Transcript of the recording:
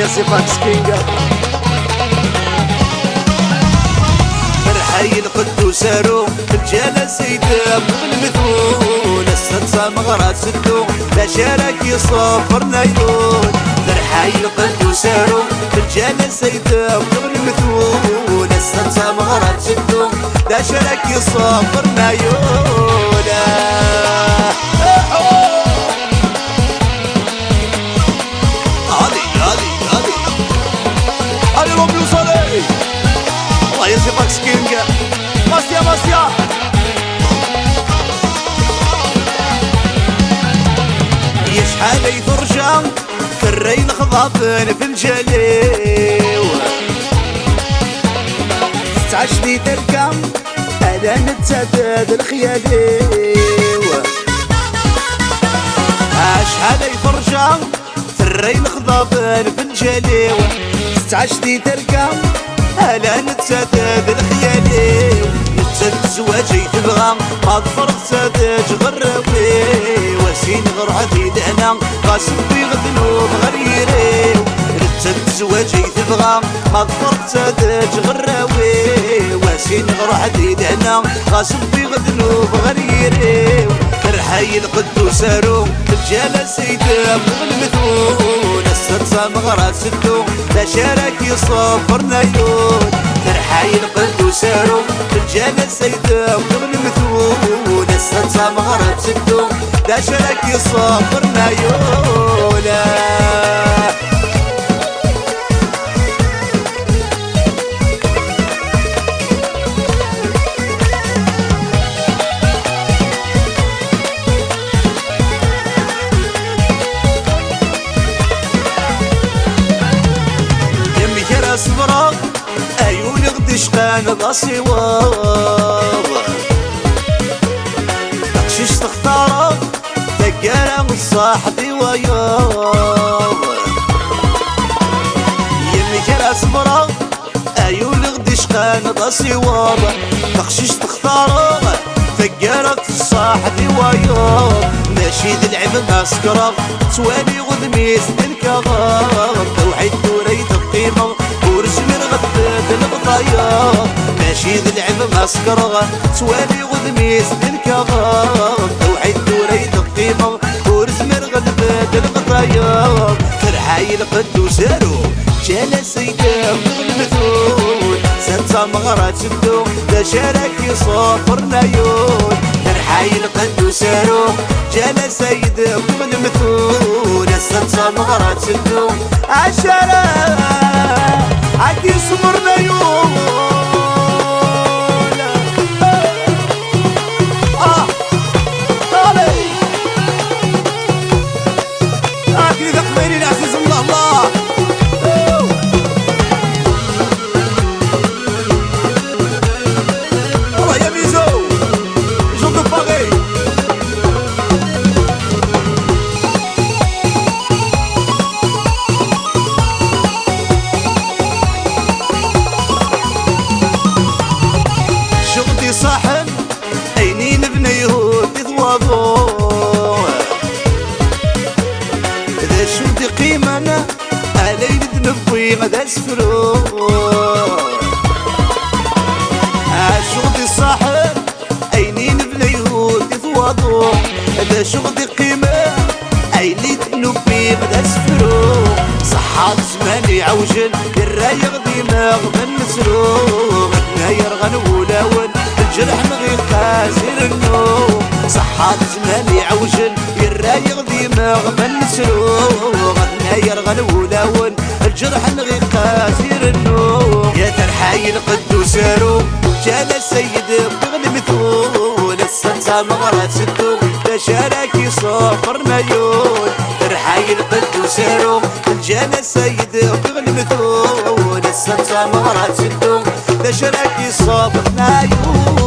يا سي فاكس كينجا مرحي القدوس هارو رجال سيدة بالمثول السلسة مغرات سدو لا شارك يصفر نايلون مرحي القدوس هارو رجال سيدة بالمثول السلسة مغرات سدو لا شارك يصفر نايلون يا سي فاكس كينجا ماسيا ماسيا يشحال يثرجع في الرين خضابن في الجليو 19 دي تركم انا نتسدد الخياليو شحال يثرجع في الرين خضابن في الجليو 19 دي تركم هلا نتسدد الخيالي نتسدد زواجي تبغى ما ظفرت سادج غراوي وسين غر عديد انا قاسم في غدنوب غريري نتسدد زواجي تبغى ما ظفرت سادج غراوي وسين غر عديد انا قاسم في غدنوب غريري رحي القدوس هارو رجال سيدة بالمثول السلسة مغرات سدو لا شارك يصفر نايلون رحي القدوس هارو رجال سيدة بالمثول السلسة مغرات سدو لا شارك يصفر نايلون صبرك عيوني غدش كان ضاسي واو تقشيش تختارك ذكرة من صاحبي وياو يمي كرا صبرك عيوني غدش كان ضاسي واو تقشيش تختارك ذكرك في صاحبي وياو ماشي ذي العب ناسكرك توالي غدميس الكغار توحيد وريت القيمة ورسمي الغداد الغطايا ماشي ذي العب مسكرة توالي غدميس الكغار توحيد وريت القيمة ورسمي الغداد الغطايا فرحاي القدوس هارو جانا سيدة بالمثول سلسة مغرات سدو لا شارك يصفر نايون فرحاي القدوس هارو جانا سيدة بالمثول السلسة مغرات سدو عشرة عكي صبرنا يوم طالي عكي ذا قبيلي العزيز الله الله الله يا ميزو جو دو باغي صاحن عينين بنيهود يتواضو إذا شفت قيمنا علي ندنبوي غدا سفرو شغدي صاحن عينين بنيهود يتواضو إذا شغدي قيمة عيني تنبي غدا سفرو صحات زماني عوجل الرايق ديما غدا نسرو غدنا يرغن ولاون الجرح نغي قاسر النوم صحات زماني عوجل الرايق ديما غدا نسرو غدنا يرغن ولاون الجرح نغي قاسر النوم يا ترحاي القدوس هارو جانا السيد بغل مثول السلسة مغرات سدو لا شارك يصفر نايون ترحاي القدوس هارو جانا السيد بغل مثول السلسة مغرات سدو لا شارك يصفر نايون